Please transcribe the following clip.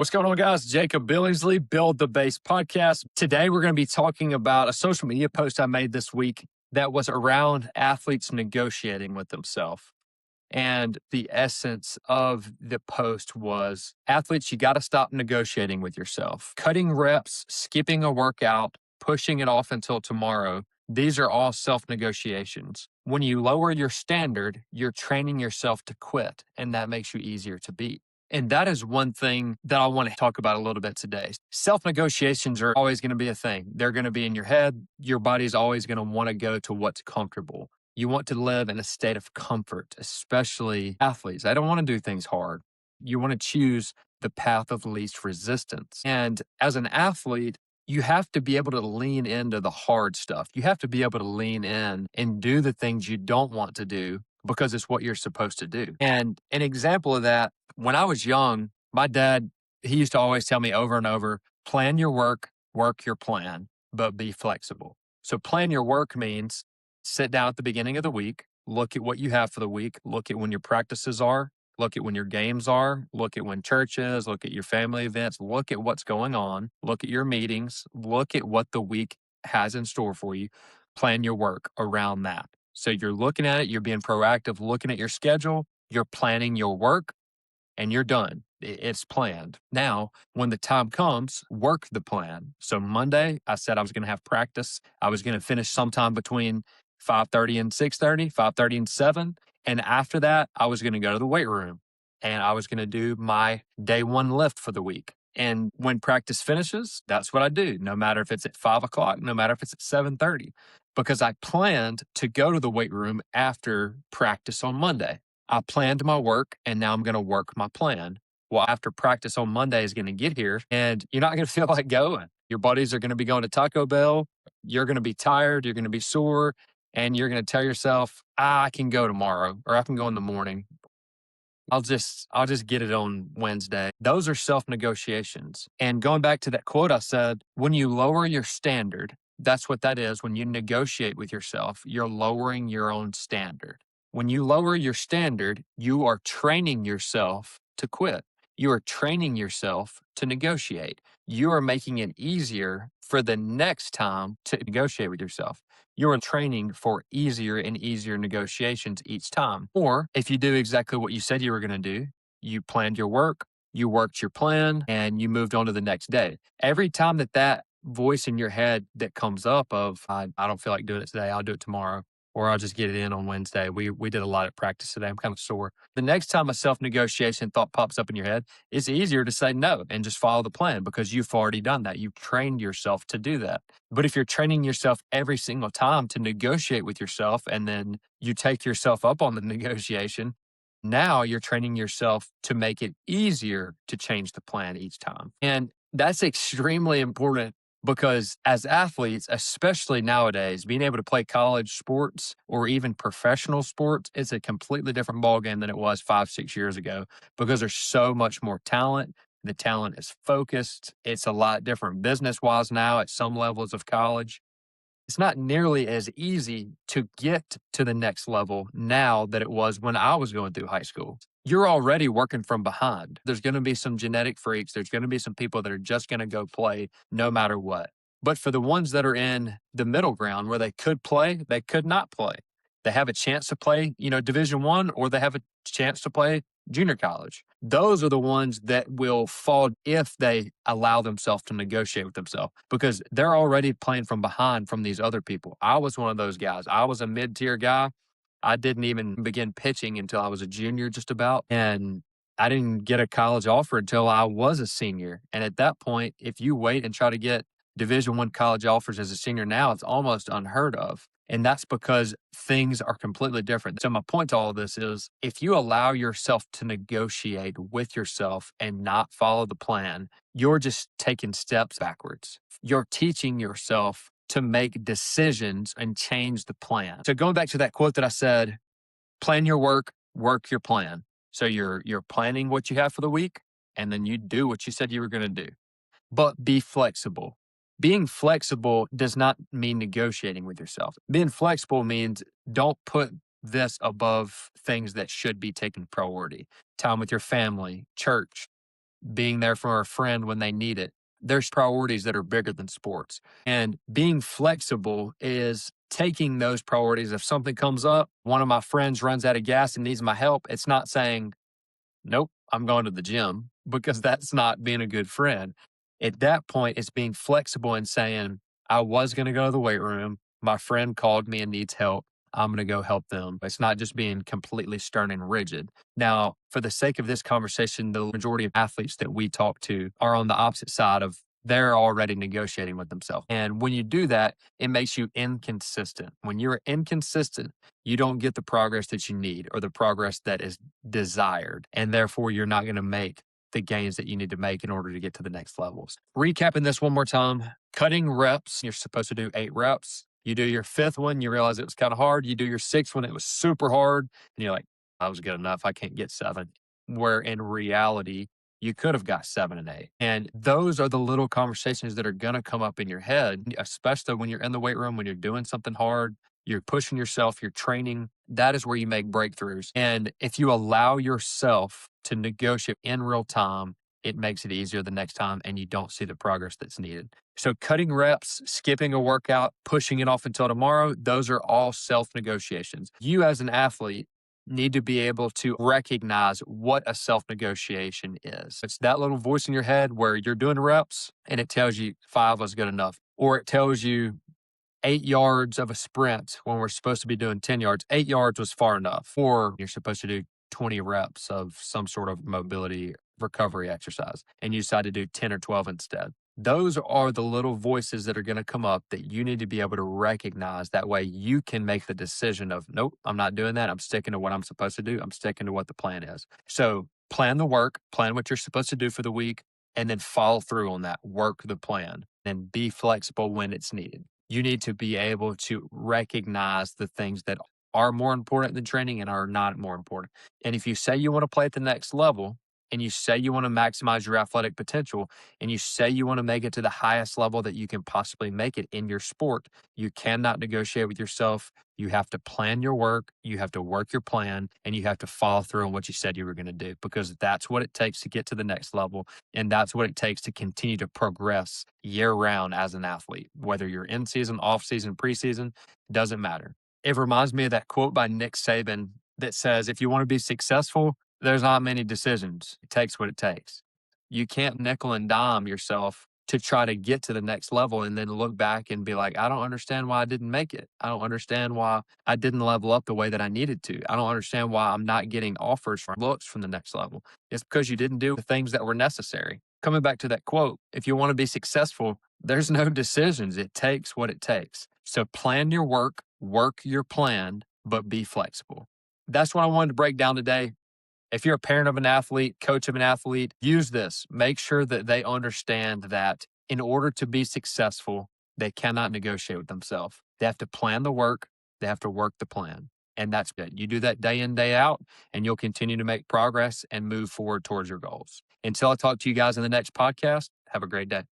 What's going on, guys? Jacob Billingsley, Build the Base podcast. Today, we're going to be talking about a social media post I made this week that was around athletes negotiating with themselves. And the essence of the post was athletes, you got to stop negotiating with yourself. Cutting reps, skipping a workout, pushing it off until tomorrow. These are all self negotiations. When you lower your standard, you're training yourself to quit, and that makes you easier to beat. And that is one thing that I want to talk about a little bit today. Self negotiations are always going to be a thing. They're going to be in your head. Your body's always going to want to go to what's comfortable. You want to live in a state of comfort, especially athletes. I don't want to do things hard. You want to choose the path of least resistance. And as an athlete, you have to be able to lean into the hard stuff. You have to be able to lean in and do the things you don't want to do because it's what you're supposed to do. And an example of that, when I was young, my dad, he used to always tell me over and over, plan your work, work your plan, but be flexible. So plan your work means sit down at the beginning of the week, look at what you have for the week, look at when your practices are, look at when your games are, look at when church is, look at your family events, look at what's going on, look at your meetings, look at what the week has in store for you. Plan your work around that. So you're looking at it, you're being proactive, looking at your schedule, you're planning your work, and you're done. It's planned. Now, when the time comes, work the plan. So Monday, I said I was going to have practice. I was going to finish sometime between 5:30 and 6:30, 5:30 and 7. And after that, I was going to go to the weight room and I was going to do my day one lift for the week. And when practice finishes, that's what I do, no matter if it's at 5 o'clock, no matter if it's at 7:30, because I planned to go to the weight room after practice on Monday. I planned my work and now I'm going to work my plan. Well, after practice on Monday is going to get here and you're not going to feel like going. Your buddies are going to be going to Taco Bell. You're going to be tired. You're going to be sore. And you're going to tell yourself, I can go tomorrow or I can go in the morning. I'll just get it on Wednesday. Those are self-negotiations. And going back to that quote I said, when you lower your standard, that's what that is. When you negotiate with yourself, you're lowering your own standard. When you lower your standard, you are training yourself to quit. You are training yourself to negotiate. You are making it easier for the next time to negotiate with yourself. You're training for easier and easier negotiations each time. Or if you do exactly what you said you were going to do, you planned your work, you worked your plan, and you moved on to the next day. Every time that voice in your head that comes up of, I don't feel like doing it today, I'll do it tomorrow, or I'll just get it in on Wednesday. We did a lot of practice today. I'm kind of sore. The next time a self-negotiation thought pops up in your head, it's easier to say no and just follow the plan because you've already done that. You've trained yourself to do that. But if you're training yourself every single time to negotiate with yourself and then you take yourself up on the negotiation, now you're training yourself to make it easier to change the plan each time. And that's extremely important because as athletes, especially nowadays, being able to play college sports or even professional sports, it's a completely different ballgame than it was 5, 6 years ago because there's so much more talent. The talent is focused. It's a lot different business wise now at some levels of college. It's not nearly as easy to get to the next level now that it was when I was going through high school. You're already working from behind. There's going to be some genetic freaks. There's going to be some people that are just going to go play no matter what. But for the ones that are in the middle ground where they could play, they could not play. They have a chance to play, Division I, or they have a chance to play junior college. Those are the ones that will fall if they allow themselves to negotiate with themselves because they're already playing from behind from these other people. I was one of those guys. I was a mid-tier guy. I didn't even begin pitching until I was a junior just about. And I didn't get a college offer until I was a senior. And at that point, if you wait and try to get Division I college offers as a senior now, it's almost unheard of. And that's because things are completely different. So my point to all of this is if you allow yourself to negotiate with yourself and not follow the plan, you're just taking steps backwards. You're teaching yourself to make decisions and change the plan. So going back to that quote that I said, plan your work, work your plan. So you're planning what you have for the week, and then you do what you said you were going to do. But be flexible. Being flexible does not mean negotiating with yourself. Being flexible means don't put this above things that should be taken priority. Time with your family, church, being there for a friend when they need it. There's priorities that are bigger than sports. And being flexible is taking those priorities. If something comes up, one of my friends runs out of gas and needs my help, it's not saying, nope, I'm going to the gym, because that's not being a good friend. At that point, it's being flexible and saying, I was going to go to the weight room. My friend called me and needs help. I'm going to go help them. It's not just being completely stern and rigid. Now, for the sake of this conversation, the majority of athletes that we talk to are on the opposite side of, they're already negotiating with themselves. And when you do that, it makes you inconsistent. When you're inconsistent, you don't get the progress that you need or the progress that is desired. And therefore, you're not going to make the gains that you need to make in order to get to the next levels. Recapping this one more time, cutting reps, you're supposed to do 8 reps. You do your 5th one, you realize it was kind of hard. You do your 6th one, it was super hard. And you're like, I was good enough. I can't get 7. Where in reality, you could have got 7 and 8. And those are the little conversations that are going to come up in your head, especially when you're in the weight room, when you're doing something hard, you're pushing yourself, you're training. That is where you make breakthroughs. And if you allow yourself to negotiate in real time, it makes it easier the next time and you don't see the progress that's needed. So cutting reps, skipping a workout, pushing it off until tomorrow, those are all self-negotiations. You as an athlete need to be able to recognize what a self-negotiation is. It's that little voice in your head where you're doing reps and it tells you 5 was good enough, or it tells you 8 yards of a sprint when we're supposed to be doing 10 yards. 8 yards was far enough, or you're supposed to do 20 reps of some sort of mobility recovery exercise and you decide to do 10 or 12 instead. Those are the little voices that are going to come up that you need to be able to recognize. That way you can make the decision of, nope, I'm not doing that. I'm sticking to what I'm supposed to do. I'm sticking to what the plan is. So plan the work, plan what you're supposed to do for the week, and then follow through on that. Work the plan and be flexible when it's needed. You need to be able to recognize the things that are more important than training and are not more important. And if you say you want to play at the next level, and you say you want to maximize your athletic potential, and you say you want to make it to the highest level that you can possibly make it in your sport, you cannot negotiate with yourself. You have to plan your work, you have to work your plan, and you have to follow through on what you said you were going to do, because that's what it takes to get to the next level. And that's what it takes to continue to progress year round as an athlete, whether you're in season, off season, preseason, doesn't matter. It reminds me of that quote by Nick Saban that says, if you want to be successful, there's not many decisions. It takes what it takes. You can't nickel and dime yourself to try to get to the next level and then look back and be like, I don't understand why I didn't make it. I don't understand why I didn't level up the way that I needed to. I don't understand why I'm not getting offers from looks from the next level. It's because you didn't do the things that were necessary. Coming back to that quote, if you want to be successful, there's no decisions. It takes what it takes. So plan your work, work your plan, but be flexible. That's what I wanted to break down today. If you're a parent of an athlete, coach of an athlete, use this. Make sure that they understand that in order to be successful, they cannot negotiate with themselves. They have to plan the work. They have to work the plan. And that's it. You do that day in, day out, and you'll continue to make progress and move forward towards your goals. Until I talk to you guys in the next podcast, have a great day.